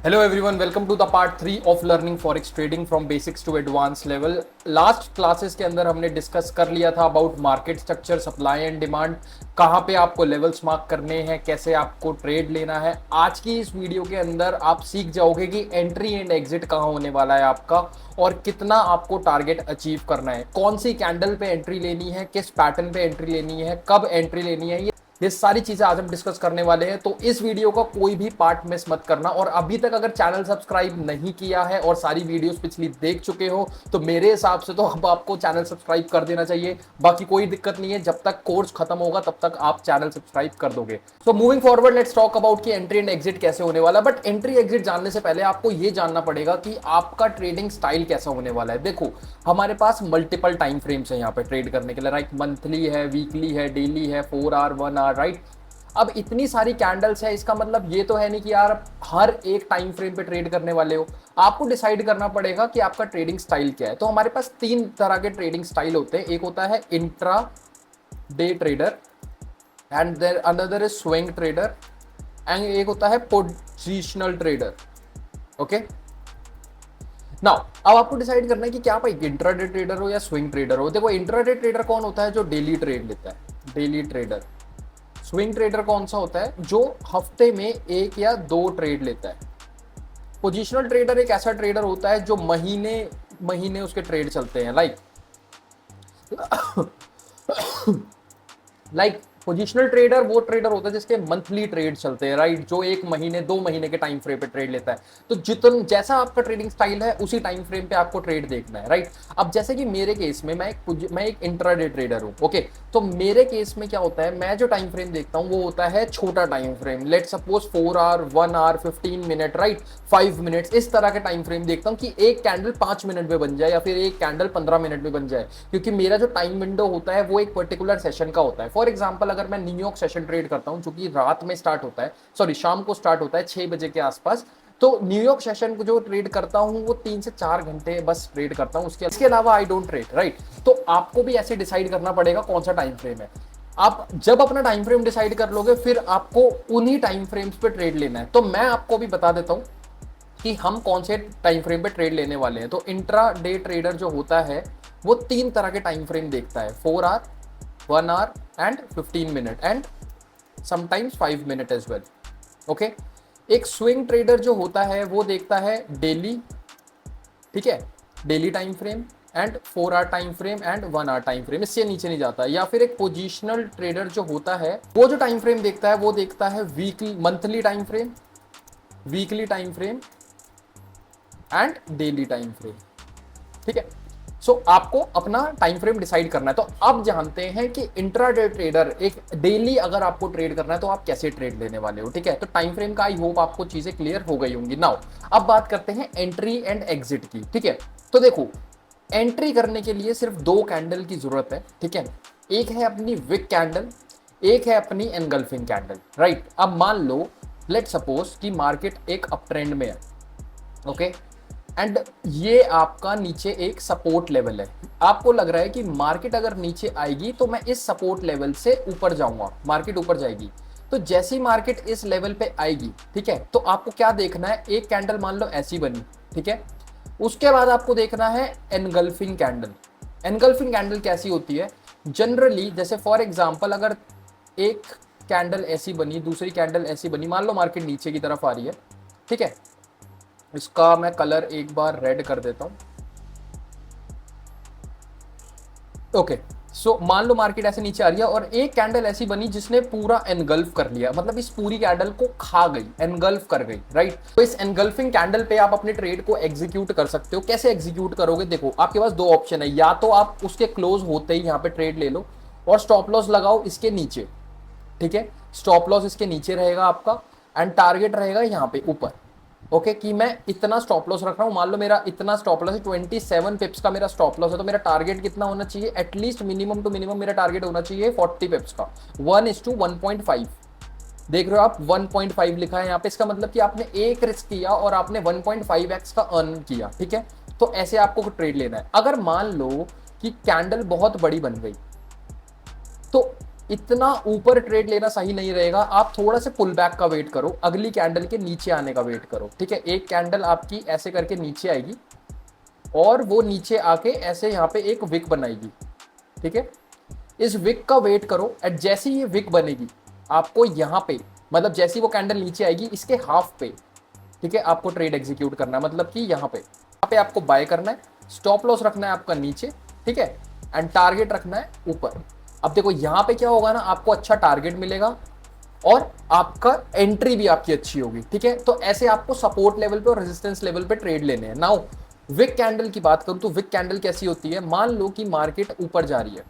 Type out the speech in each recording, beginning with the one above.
Hello everyone, welcome to the part 3 of learning forex trading from basics to advanced level. Last classes के अंदर हमने discuss कर लिया था about market structure, supply and demand, कहाँ पे आपको लेवल्स मार्क करने हैं, कैसे आपको ट्रेड लेना है। आज की इस वीडियो के अंदर आप सीख जाओगे कि एंट्री एंड एग्जिट कहाँ होने वाला है आपका और कितना आपको टारगेट अचीव करना है, कौन सी कैंडल पे एंट्री लेनी है, किस पैटर्न पे एंट्री लेनी है, कब एंट्री लेनी है। ये सारी चीजें आज हम डिस्कस करने वाले हैं, तो इस वीडियो का कोई भी पार्ट मिस मत करना। और अभी तक अगर चैनल सब्सक्राइब नहीं किया है और सारी वीडियोस पिछली देख चुके हो तो मेरे हिसाब से तो अब आपको चैनल सब्सक्राइब कर देना चाहिए। बाकी कोई दिक्कत नहीं है, जब तक कोर्स खत्म होगा तब तक आप चैनल सब्सक्राइब कर दोगे। So moving forward, let's talk about कि एंट्री एंड एग्जिट कैसे होने वाला है। बट एंट्री एग्जिट जानने से पहले आपको यह जानना पड़ेगा कि आपका ट्रेडिंग स्टाइल कैसा होने वाला है। देखो, हमारे पास मल्टीपल टाइम फ्रेम्स है यहाँ पे ट्रेड करने के लिए, राइट। मंथली है, वीकली है, डेली है, 4 आवर, 1 आवर, राइट। अब इतनी सारी कैंडल्स है, इसका मतलब ये तो है नहीं कि यार हर एक टाइम फ्रेम पे ट्रेड करने वाले हो। आपको डिसाइड करना पड़ेगा कि आपका ट्रेडिंग स्टाइल क्या है। तो हमारे पास 3 तरह के ट्रेडिंग स्टाइल होते हैं। एक होता है intra day trader, and there another is swing trader, and एक होता है पोजिशनल ट्रेडर। ओके, नाउ अब आपको डिसाइड करना है कि क्या आप एक इंट्राडे ट्रेडर हो या स्विंग ट्रेडर हो। देखो, इंट्राडे ट्रेडर कौन होता है? जो डेली ट्रेड लेता है, डेली ट्रेडर। स्विंग ट्रेडर कौन सा होता है? जो हफ्ते में 1 या 2 ट्रेड लेता है। पोजिशनल ट्रेडर एक ऐसा ट्रेडर होता है जो महीने महीने उसके ट्रेड चलते हैं। लाइक पोजिशनल ट्रेडर वो ट्रेडर होता है जिसके मंथली ट्रेड चलते हैं, राइट। जो 1 महीने 2 महीने के टाइम फ्रेम पे ट्रेड लेता है। तो जितना जैसा आपका ट्रेडिंग स्टाइल है उसी टाइम फ्रेम पे आपको ट्रेड देखना है, राइट। अब जैसे कि मेरे केस में मैं एक इंट्राडे ट्रेडर हूं। ओके, तो मेरे केस में क्या होता है, मैं जो टाइम फ्रेम देखता हूं वो होता है छोटा time frame. Let suppose 4 hour, 1 hour, 15 minute, right, 5 minutes, इस तरह के टाइम फ्रेम देखता हूं कि एक कैंडल 5 मिनट में बन जाए या फिर एक कैंडल 15 मिनट में बन जाए। क्योंकि मेरा जो टाइम विंडो होता है वो एक पर्टिकुलर सेशन का होता है। फॉर एग्जाम्पल, अगर मैं न्यूयॉर्क सेशन ट्रेड करता हूं जो कि रात में स्टार्ट होता है, सॉरी शाम को स्टार्ट होता है 6 बजे के आसपास, तो न्यूयॉर्क सेशन को जो ट्रेड करता हूं वो 3 से 4 घंटे बस ट्रेड करता हूं, इसके अलावा आई डोंट ट्रेड, राइट। तो आपको भी ऐसे डिसाइड करना पड़ेगा कौन सा टाइम फ्रेम है। आप जब अपना टाइम फ्रेम डिसाइड कर लोगे फिर आपको उन्हीं टाइम फ्रेम्स पे ट्रेड लेना है। तो मैं आपको भी बता देता हूं कि हम कौन से टाइम फ्रेम पे ट्रेड लेने वाले हैं। तो इंट्रा डे ट्रेडर जो होता है वो 3 तरह के टाइम फ्रेम देखता है, 4 hour, 1 hour and 15 minute, and sometimes 5 minute as well. Okay, एक स्विंग ट्रेडर जो होता है वो देखता है डेली, ठीक है, daily time frame and 4 hour time frame and 1 hour time frame, इससे नीचे नहीं जाता। या फिर एक पोजिशनल ट्रेडर जो होता है वो जो टाइम फ्रेम देखता है वो देखता है weekly, monthly time frame, weekly time frame and daily time frame, ठीक है। सो आपको अपना टाइम फ्रेम डिसाइड करना है। तो अब जानते हैं कि इंट्राडे ट्रेडर, एक डेली अगर आपको ट्रेड करना है तो आप कैसे ट्रेड लेने वाले हो, ठीक है। तो टाइम फ्रेम का आई होप आपको चीजें क्लियर हो गई होंगी। नाउ अब बात करते हैं एंट्री एंड एग्जिट की, ठीक है। तो देखो, एंट्री करने के लिए सिर्फ 2 कैंडल की जरूरत है, ठीक है। एक है अपनी विक कैंडल, एक है अपनी एनगल्फिंग कैंडल, राइट। अब मान लो, लेट सपोज कि मार्केट एक अप ट्रेंड में है, ओके, एंड ये आपका नीचे एक सपोर्ट लेवल है। आपको लग रहा है कि मार्केट अगर नीचे आएगी तो मैं इस सपोर्ट लेवल से ऊपर जाऊंगा, मार्केट ऊपर जाएगी। तो जैसे ही मार्केट इस लेवल पे आएगी, ठीक है, तो आपको क्या देखना है, एक कैंडल मान लो ऐसी बनी, ठीक है। उसके बाद आपको देखना है एनगल्फिंग कैंडल। एनगल्फिंग कैंडल कैसी होती है जनरली, जैसे फॉर एग्जांपल अगर एक कैंडल ऐसी बनी, दूसरी कैंडल ऐसी बनी, मान लो मार्केट नीचे की तरफ आ रही है, ठीक है। इसका मैं कलर एक बार रेड कर देता हूं। ओके, सो मान लो मार्केट ऐसे नीचे आ रही है और एक कैंडल ऐसी बनी जिसने पूरा एनगल्फ कर लिया, मतलब इस पूरी कैंडल को खा गई, एनगल्फ कर गई, राइट। तो इस एनगल्फिंग कैंडल पे आप अपने ट्रेड को एग्जीक्यूट कर सकते हो। कैसे एग्जीक्यूट करोगे? देखो, आपके पास 2 ऑप्शन है, या तो आप उसके क्लोज होते ही यहाँ पे ट्रेड ले लो और स्टॉप लॉस लगाओ इसके नीचे, ठीक है। स्टॉप लॉस इसके नीचे रहेगा आपका एंड टारगेट रहेगा यहाँ पे ऊपर। ओके, कि मैं इतना स्टॉप लॉस रख रहा हूं, मान लो मेरा इतना स्टॉप लॉस है, 27 पिप्स का मेरा स्टॉप लॉस है, तो मेरा टारगेट कितना होना चाहिए? एटलीस्ट मिनिमम टू मिनिमम मेरा टारगेट होना चाहिए 40 पिप्स का, 1:1.5। देख रहे हो आप, 1.5 लिखा है यहाँ पे। इसका मतलब कि आपने एक रिस्क किया और आपने 1.5x का अर्न किया, ठीक है। तो ऐसे आपको ट्रेड लेना है। अगर मान लो कि कैंडल बहुत बड़ी बन गई, तो इतना ऊपर ट्रेड लेना सही नहीं रहेगा, आप थोड़ा सा पुल बैक का वेट करो, अगली कैंडल के नीचे आने का वेट करो, ठीक है। एक कैंडल आपकी ऐसे करके नीचे आएगी और वो नीचे आके ऐसे यहाँ पे एक विक बनाएगी, ठीक है। इस विक का वेट करो, एट जैसी ये विक बनेगी आपको यहाँ पे, मतलब जैसी वो कैंडल नीचे आएगी इसके हाफ पे, ठीक है, आपको ट्रेड एग्जीक्यूट करना है। मतलब कि यहाँ पे आपको बाय करना है, स्टॉप लॉस रखना है आपका नीचे, ठीक है, एंड टारगेट रखना है ऊपर। अब देखो यहाँ पे क्या होगा ना, आपको अच्छा टारगेट मिलेगा और आपका एंट्री भी आपकी अच्छी होगी, ठीक है। तो ऐसे आपको सपोर्ट लेवल पे और रेजिस्टेंस लेवल पे ट्रेड लेने हैं। नाउ विक कैंडल की बात करूं तो विक कैंडल कैसी होती है, मान लो कि मार्केट ऊपर जा रही है,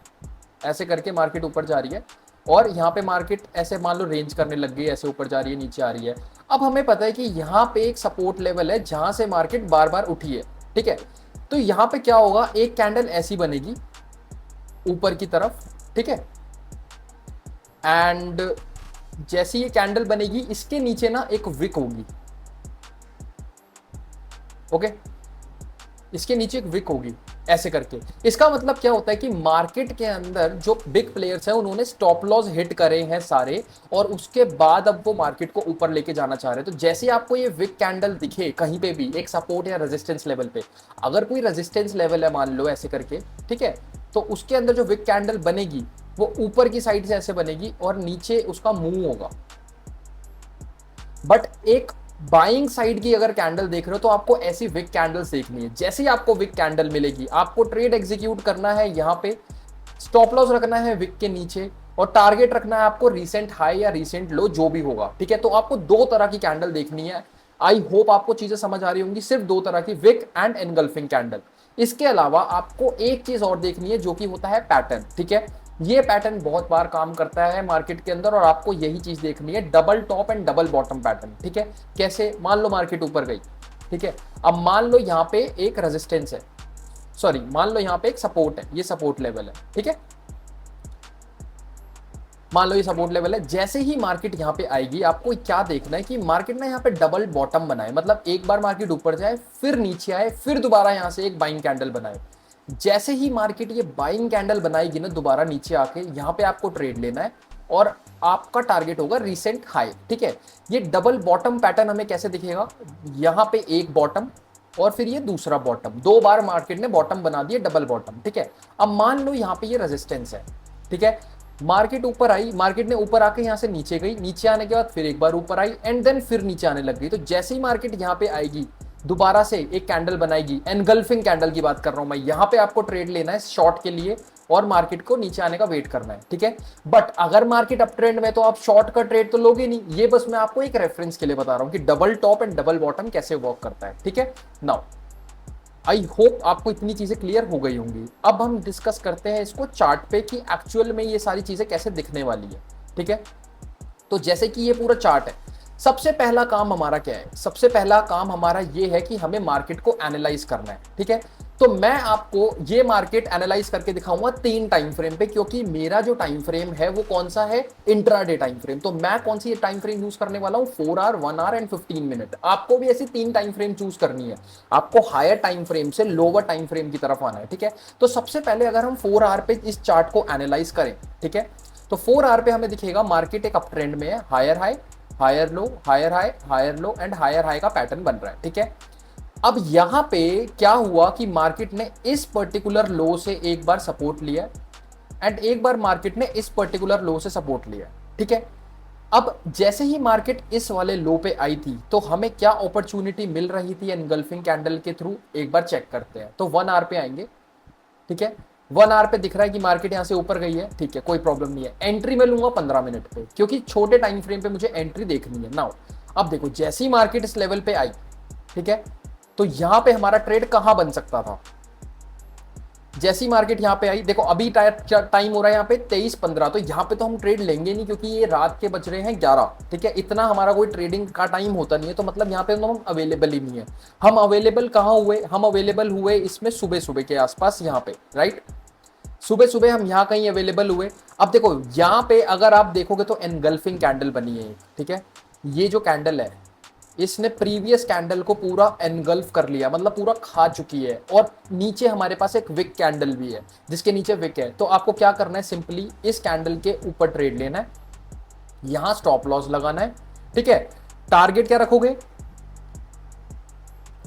ऐसे करके मार्केट ऊपर जा रही है और यहाँ पे मार्केट ऐसे मान लो रेंज करने लग गई, ऐसे ऊपर जा रही है नीचे आ रही है। अब हमें पता है कि यहाँ पे एक सपोर्ट लेवल है जहां से मार्केट बार बार उठी है, ठीक है। तो यहाँ पे क्या होगा, एक कैंडल ऐसी बनेगी ऊपर की तरफ, ठीक है, एंड जैसी ये कैंडल बनेगी इसके नीचे ना एक विक होगी, ओके, इसके नीचे एक विक होगी ऐसे करके। इसका मतलब क्या होता है कि मार्केट के अंदर जो बिग प्लेयर्स हैं उन्होंने स्टॉप लॉस हिट करे हैं सारे, और उसके बाद अब वो मार्केट को ऊपर लेके जाना चाह रहे हैं। तो जैसे आपको ये विक कैंडल दिखे कहीं पे भी एक सपोर्ट या रेजिस्टेंस लेवल पे, अगर कोई रेजिस्टेंस लेवल है मान लो ऐसे करके, ठीक है, तो उसके अंदर जो विक कैंडल बनेगी वो ऊपर की साइड से ऐसे बनेगी और नीचे उसका मुंह होगा। बट एक बाइंग साइड की अगर कैंडल देख रहे हो तो आपको ऐसी विक कैंडल्स देखनी है। जैसे ही आपको विक कैंडल मिलेगी आपको ट्रेड एग्जीक्यूट करना है, यहाँ पे स्टॉप लॉस रखना है विक के नीचे और टारगेट रखना है आपको रीसेंट हाई या रीसेंट लो जो भी होगा, ठीक है। तो आपको दो तरह की कैंडल देखनी है। आई होप आपको चीजें समझ आ रही होंगी, सिर्फ दो तरह की, विक एंड एनगल्फिंग कैंडल। इसके अलावा आपको एक चीज और देखनी है जो कि होता है पैटर्न, ठीक है। ये पैटर्न बहुत बार काम करता है मार्केट के अंदर और आपको यही चीज देखनी है, double top and double bottom pattern, ठीक है। कैसे, मान लो मार्केट ऊपर गई, ठीक है, अब मान लो यहाँ पे एक रेजिस्टेंस है, सॉरी मान लो यहाँ पे एक सपोर्ट है, ये सपोर्ट लेवल है, ठीक है, मान लो ये सपोर्ट लेवल है। जैसे ही मार्केट यहाँ पे आएगी आपको क्या देखना है कि मार्केट ना यहाँ पे डबल बॉटम बनाए, मतलब एक बार मार्केट ऊपर जाए फिर नीचे आए फिर दोबारा यहाँ से एक बाइंग कैंडल बनाए। जैसे ही मार्केट ये बाइंग कैंडल बनाएगी ना दोबारा नीचे आके, यहाँ पे आपको ट्रेड लेना है और आपका टारगेट होगा रीसेंट हाई, ठीक है। ये डबल बॉटम पैटर्न हमें कैसे दिखेगा, यहाँ पे एक बॉटम और फिर ये दूसरा बॉटम, दो बार मार्केट ने बॉटम बना दिए, डबल बॉटम, ठीक है। अब मान लो यहाँ पे ये रेजिस्टेंस है, ठीक है, मार्केट ऊपर आई, मार्केट ने ऊपर आके यहाँ से नीचे गई, नीचे आने के बाद फिर एक बार ऊपर आई एंड देन फिर नीचे आने लग गई। तो जैसे ही मार्केट यहाँ पे आएगी दोबारा से एक कैंडल बनाएगी, एनगल्फिंग कैंडल की बात कर रहा हूं मैं, यहाँ पे आपको ट्रेड लेना है शॉर्ट के लिए और मार्केट को नीचे आने का वेट करना है, ठीक है। बट अगर मार्केट अप ट्रेंड में तो आप शॉर्ट का ट्रेड तो लोगे नहीं, ये बस मैं आपको एक रेफरेंस के लिए बता रहा हूं कि double top and double bottom कैसे वर्क करता है, ठीक है। नाउ आई होप आपको इतनी चीजें क्लियर हो गई होंगी। अब हम डिस्कस करते हैं इसको चार्ट पे कि एक्चुअल में ये सारी चीजें कैसे दिखने वाली है, ठीक है। तो जैसे कि ये पूरा चार्ट है, सबसे पहला काम हमारा क्या है, सबसे पहला काम हमारा ये है कि हमें मार्केट को एनालाइज करना है, ठीक है। तो मैं आपको ये मार्केट एनालाइज करके दिखाऊंगा 3 टाइम फ्रेम पे, क्योंकि मेरा जो टाइम फ्रेम है वो कौन सा है, इंट्राडे टाइम फ्रेम। तो मैं कौन सी टाइम फ्रेम यूज करने वाला हूं, 4 आवर, 1 आवर एंड 15 मिनट। आपको भी ऐसी 3 टाइम फ्रेम चूज करनी है, आपको हायर टाइम फ्रेम से लोअर टाइम फ्रेम की तरफ आना है, ठीक है। तो सबसे पहले अगर हम 4 आवर पे इस चार्ट को एनालाइज करें, ठीक है, तो 4 आवर पे हमें दिखेगा मार्केट एक अप ट्रेंड में है, higher high, higher low, higher high, higher low and higher high का पैटर्न बन रहा है, ठीक है। अब यहां पे क्या हुआ कि मार्केट ने इस पर्टिकुलर लो से एक बार सपोर्ट लिया एंड एक बार मार्केट ने इस पर्टिकुलर लो से सपोर्ट लिया, ठीक है। अब जैसे ही मार्केट इस वाले लो पे आई थी तो हमें क्या अपॉर्चुनिटी मिल रही थी एनगल्फिंग कैंडल के थ्रू, एक बार चेक करते हैं। तो 1 आवर पे आएंगे, ठीक है, 1 आवर पे दिख रहा है कि मार्केट यहां से ऊपर गई है, ठीक है, कोई प्रॉब्लम नहीं है। एंट्री में लूंगा 15 मिनट पे, क्योंकि छोटे टाइम फ्रेम पे मुझे एंट्री देखनी है। नाउ अब देखो जैसे ही मार्केट इस लेवल पे आई, ठीक है, तो यहां पे हमारा ट्रेड कहां बन सकता था, जैसी मार्केट यहां पे आई, देखो अभी टाइम हो रहा है यहाँ पे 23:15, तो यहाँ पे तो हम ट्रेड लेंगे नहीं क्योंकि ये रात के बज रहे हैं 11, ठीक है, इतना हमारा कोई ट्रेडिंग का टाइम होता नहीं है, तो मतलब यहाँ पे तो हम अवेलेबल ही नहीं है। हम अवेलेबल कहाँ हुए, हम अवेलेबल हुए इसमें सुबह सुबह के आसपास यहाँ पे, राइट, सुबह सुबह हम यहाँ कहीं अवेलेबल हुए। अब देखो यहाँ पे अगर आप देखोगे तो एनगल्फिंग कैंडल बनी है, ठीक है, ये जो कैंडल है इसने प्रीवियस कैंडल को पूरा एनगल्फ कर लिया, मतलब पूरा खा चुकी है। और नीचे हमारे पास एक विक कैंडल भी है जिसके नीचे विक है। तो आपको क्या करना है, सिंपली इस कैंडल के ऊपर ट्रेड लेना है, यहां स्टॉप लॉस लगाना है, ठीक है। टारगेट क्या रखोगे,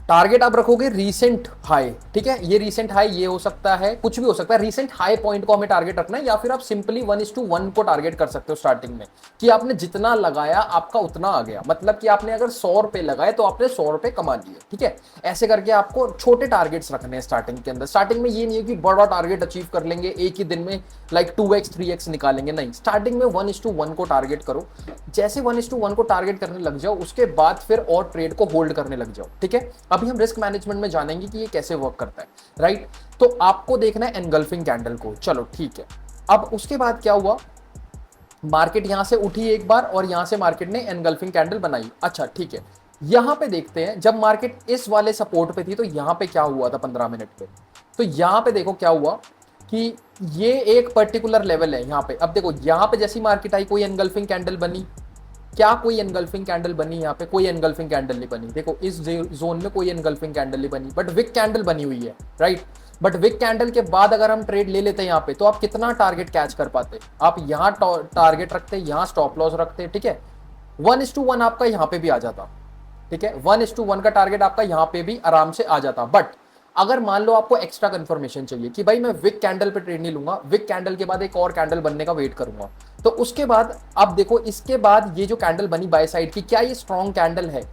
टारगेट आप रखोगे रीसेंट हाई, ठीक है। ये रीसेंट हाई ये हो सकता है, कुछ भी हो सकता है, रीसेंट हाई पॉइंट को हमें टारगेट रखना है, या फिर आप सिंपली 1:1 को टारगेट कर सकते हो स्टार्टिंग में, कि आपने जितना लगाया आपका उतना आ गया। मतलब कि आपने अगर 100 रुपए लगाए तो आपने 100 रुपए कमा लिए, ठीक है। ऐसे करके आपको छोटे टारगेट्स रखने हैं स्टार्टिंग के अंदर। स्टार्टिंग में ये नहीं है कि बड़ा टारगेट अचीव कर लेंगे एक ही दिन में, लाइक 2x 3x निकालेंगे, नहीं। स्टार्टिंग में 1:1 को टारगेट करो। जैसे 1:1 को टारगेट करने लग जाओ, उसके बाद फिर और ट्रेड को होल्ड करने लग जाओ, ठीक है। अभी हम रिस्क मैनेजमेंट में जानेंगे कि ये कैसे वर्क करता है, राइट। तो आपको देखना है एनगल्फिंग कैंडल को, चलो ठीक है। अब उसके बाद क्या हुआ, मार्केट यहां से उठी एक बार और यहां से मार्केट ने एनगल्फिंग कैंडल बनाई, अच्छा ठीक है। यहां पे देखते हैं, जब मार्केट इस वाले सपोर्ट पे थी तो यहां पे क्या हुआ था 15 मिनट पे। तो यहां पे देखो क्या हुआ कि ये एक पर्टिकुलर लेवल है यहां पे। अब देखो यहां पे जैसी मार्केट आई, कोई एनगल्फिंग कैंडल बनी क्या, कोई एनगल्फिंग कैंडल बनी, यहाँ पे कोई एनगल्फिंग कैंडल नहीं बनी। देखो इस जोन में कोई एनगल्फिंग कैंडल नहीं बनी, बट विक कैंडल बनी हुई है, राइट। बट विक कैंडल के बाद अगर हम ट्रेड ले लेते हैं यहाँ पे, तो आप कितना टारगेट कैच कर पाते, आप यहाँ टारगेट रखते, यहाँ स्टॉप लॉस रखते, ठीक है। 1:1 आपका यहाँ पे भी आ जाता, ठीक है। 1:1 का टारगेट आपका यहाँ पे भी आराम से आ जाता। बट अगर मान लो आपको एक्स्ट्रा कंफर्मेशन चाहिए कि भाई मैं विक कैंडल पे ट्रेड नहीं लूंगा, विक कैंडल के बाद एक और कैंडल बनने का वेट करूंगा, तो उसके बाद अब देखो, इसके बाद ये जो कैंडल बनी बाय साइड की, क्या ये स्ट्रॉन्ग कैंडल है,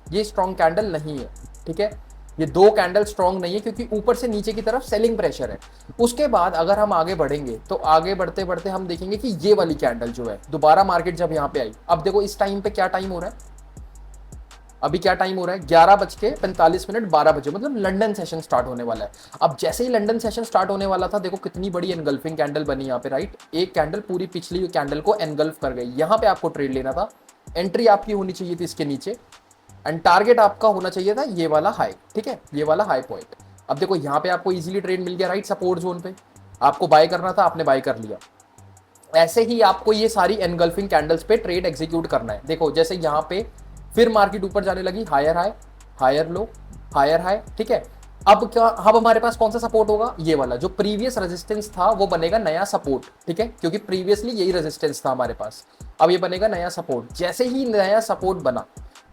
ये स्ट्रॉन्ग कैंडल नहीं है, ठीक है। ये दो कैंडल स्ट्रॉन्ग नहीं है क्योंकि ऊपर से नीचे की तरफ सेलिंग प्रेशर है। उसके बाद अगर हम आगे बढ़ेंगे तो आगे बढ़ते बढ़ते हम देखेंगे कि ये वाली कैंडल जो है, दोबारा मार्केट जब यहाँ पे आई, अब देखो इस टाइम पे क्या टाइम हो रहा है, अभी क्या टाइम हो रहा है, 11:45, 12 बजे, मतलब लंदन सेशन स्टार्ट होने वाला है। अब जैसे ही लंदन सेशन स्टार्ट होने वाला था, देखो कितनी बड़ी एनगल्फिंग कैंडल बनी यहाँ पे, राइट। एक कैंडल पूरी पिछली कैंडल को एनगल्फ कर गई। यहाँ पे आपको ट्रेड लेना था, एंट्री आपकी होनी चाहिए थी इसके नीचे, एंड टारगेट आपका होना चाहिए था ये वाला हाई, ठीक है, ये वाला हाई पॉइंट। अब देखो यहाँ पे आपको इजीली ट्रेड मिल गया, राइट, सपोर्ट जोन पे। आपको बाय करना था, आपने बाय कर लिया। ऐसे ही आपको ये सारी एनगल्फिंग कैंडल्स पे ट्रेड एग्जीक्यूट करना है। देखो जैसे यहाँ पे फिर मार्केट ऊपर जाने लगी, higher high, higher low, higher high, ठीक है। अब क्या, अब हमारे पास कौन सा सपोर्ट होगा, ये वाला जो प्रीवियस रेजिस्टेंस था वो बनेगा नया सपोर्ट, ठीक है, क्योंकि प्रीवियसली यही रेजिस्टेंस था हमारे पास। अब ये बनेगा नया सपोर्ट। जैसे ही नया सपोर्ट बना,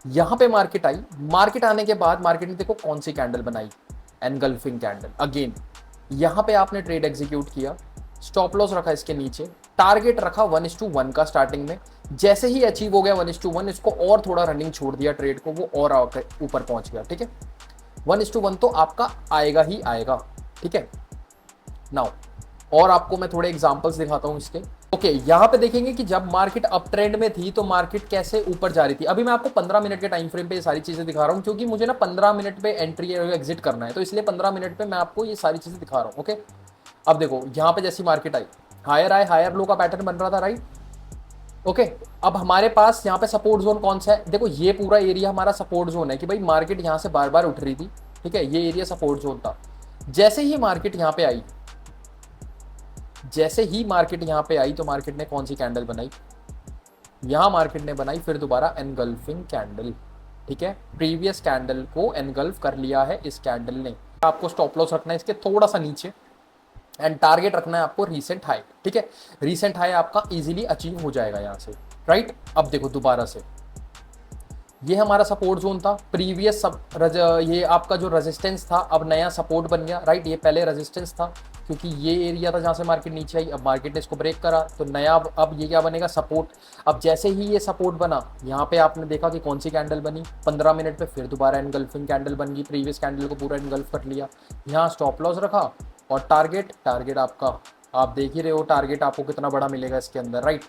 यहां पे मार्केट आई, मार्केट आने के बाद मार्केट ने देखो कौन सी कैंडल बनाई, एनगल्फिंग कैंडल। अगेन यहां पे आपने ट्रेड एग्जीक्यूट किया, स्टॉप लॉस रखा इसके नीचे, टारगेट रखा 1:1 का स्टार्टिंग में। जैसे ही अचीव हो गया 1:1, इसको और थोड़ा रनिंग छोड़ दिया ट्रेड को, वो और ऊपर पहुंच गया, ठीक है। 1:1 तो आपका आएगा ही आएगा, ठीक है। नाउ और आपको मैं थोड़े एग्जांपल्स दिखाता हूं इसके। ओके, यहां पे देखेंगे कि जब मार्केट अप ट्रेंड में थी तो मार्केट कैसे ऊपर जा रही थी। अभी मैं आपको 15 मिनट के टाइम फ्रेम पे ये सारी चीजें दिखा रहा हूं, क्योंकि मुझे ना 15 मिनट पे एंट्री एग्जिट करना है, तो इसलिए 15 मिनट पे मैं आपको ये सारी चीजें दिखा रहा हूं, ओके। अब देखो यहाँ पे जैसी मार्केट आई, हायर आए, हायर लो का पैटर्न बन रहा था, राइट, ओके। अब हमारे पास यहाँ पे सपोर्ट जोन कौन सा है, देखो ये पूरा एरिया हमारा सपोर्ट जोन है कि भाई मार्केट यहाँ से बार बार उठ रही थी, ठीक है, ये एरिया सपोर्ट जोन था। जैसे ही मार्केट यहाँ पे आई, जैसे ही मार्केट यहाँ पे आई तो मार्केट ने कौन सी कैंडल बनाई, यहां मार्केट ने बनाई फिर दोबारा एनगल्फिंग कैंडल, ठीक है। प्रीवियस कैंडल को एनगल्फ कर लिया है इस कैंडल ने। आपको स्टॉप लॉस रखना है इसके थोड़ा सा नीचे, एंड टारगेट रखना है आपको रीसेंट हाई, ठीक है। रीसेंट हाई आपका इजीली अचीव हो जाएगा यहां से, राइट। अब देखो दोबारा से ये हमारा सपोर्ट जोन था, प्रीवियस ये आपका जो रेजिस्टेंस था अब नया सपोर्ट बन गया, राइट। ये पहले रेजिस्टेंस था क्योंकि ये एरिया था जहां से मार्केट नीचे आई, अब मार्केट ने इसको ब्रेक करा तो नया अब ये क्या बनेगा, सपोर्ट। अब जैसे ही ये सपोर्ट बना, यहाँ पे आपने देखा कि कौन सी कैंडल बनी, 15 मिनट पे फिर दोबारा एनगल्फिंग कैंडल बन गई, प्रीवियस कैंडल को पूरा एनगल्फ कर लिया। यहाँ स्टॉप लॉस रखा और टारगेट आपका आप देख ही रहे हो, टारगेट आपको कितना बड़ा मिलेगा इसके अंदर, right.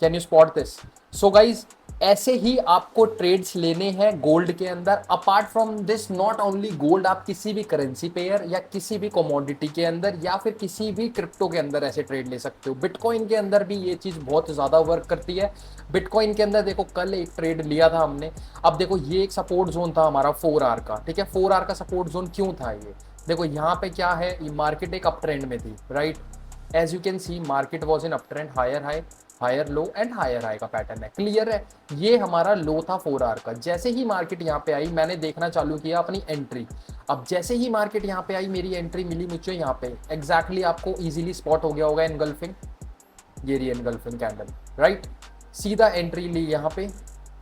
Can you spot this. So guys ऐसे ही आपको ट्रेड्स लेने हैं गोल्ड के अंदर। Apart from this, not only gold, आप किसी भी करेंसी पेयर या किसी भी कमोडिटी के अंदर या फिर किसी भी क्रिप्टो के अंदर ऐसे ट्रेड ले सकते हो। बिटकॉइन के अंदर भी ये चीज़ बहुत ज़्यादा वर्क करती है। बिटकॉइन के अंदर देखो कल एक ट्रेड लिया था हमने, अब देखो ये एक सपोर्ट जोन था हमारा 4 आवर का, ठीक है। 4 आवर का सपोर्ट जोन क्यों था ये, देखो यहाँ पे क्या है, ये मार्केट एक अप ट्रेंड में थी, right. As you can see market was in up trend, higher high, higher low and higher high का पैटर्न है, क्लियर है। ये हमारा लो था 4 आवर का। जैसे ही मार्केट यहाँ पे आई मैंने देखना चालू किया अपनी एंट्री। अब जैसे ही मार्केट यहाँ पे आई मेरी एंट्री मिली मुझे यहाँ पे एग्जैक्टली आपको इजीली स्पॉट हो गया होगा एनगल्फिंग, ये रही एनगल्फिंग कैंडल, राइट। सीधा एंट्री ली यहाँ पे,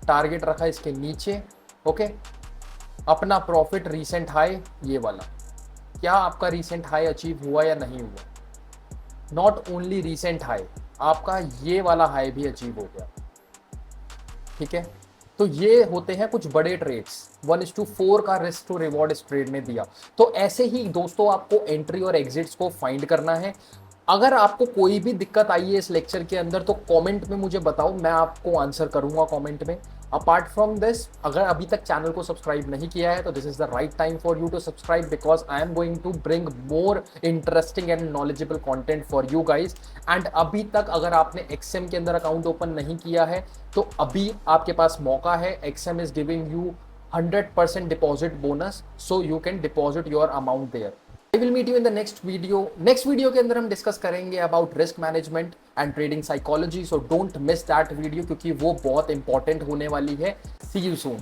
टारगेट रखा इसके नीचे, ओके। अपना प्रॉफिट रीसेंट हाई ये वाला, क्या आपका रीसेंट हाई अचीव हुआ या नहीं हुआ? नॉट ओनली रीसेंट हाई, आपका ये वाला हाई भी अचीव हो गया, ठीक है। तो ये होते हैं कुछ बड़े ट्रेड्स, 1:4 का रिस्क टू रिवॉर्ड इस ट्रेड ने दिया। तो ऐसे ही दोस्तों आपको एंट्री और एग्जिट्स को फाइंड करना है। अगर आपको कोई भी दिक्कत आई है इस लेक्चर के अंदर तो कमेंट में मुझे बताओ, मैं आपको आंसर करूंगा कमेंट में। अपार्ट फ्रॉम दिस, अगर अभी तक चैनल को सब्सक्राइब नहीं किया है तो this is the right time for you to subscribe, because I am going to bring more interesting and knowledgeable content for you guys. And अभी तक अगर आपने एक्सएम के अंदर अकाउंट ओपन नहीं किया है तो अभी आपके पास मौका है। XM is giving you 100% deposit bonus, so you can deposit your amount there. I will meet you in the next video. Next video के अंदर हम डिस्कस करेंगे about risk management and trading psychology, so don't miss that video क्योंकि वो बहुत important होने वाली है। See you soon.